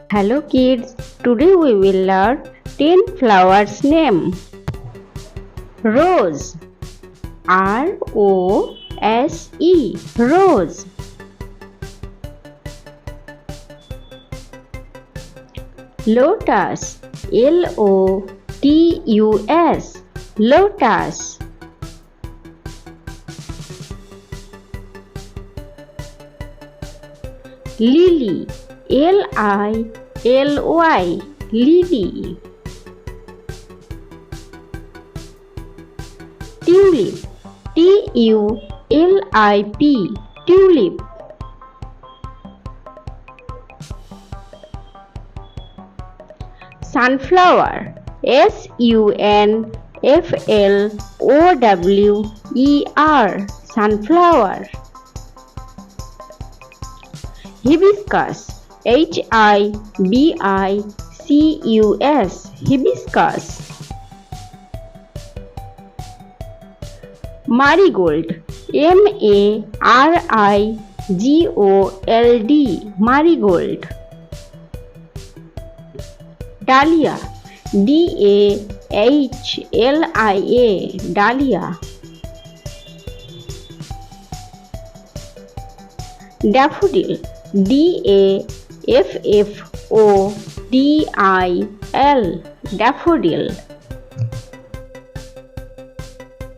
Hello kids, today we will learn 10 flowers name. Rose, R-O-S-E, rose. Lotus, L-O-T-U-S, lotus. Lily, L-I-L-Y, lily. Tulip, T-U-L-I-P, tulip. Sunflower, S-U-N-F-L-O-W-E-R, sunflower. Hibiscus, H-I-B-I-C-U-S, hibiscus. Marigold, M-A-R-I-G-O-L-D, marigold. Dahlia, D-A-H-L-I-A, dahlia. Daffodil, D-A-F-F-O-D-I-L, daffodil.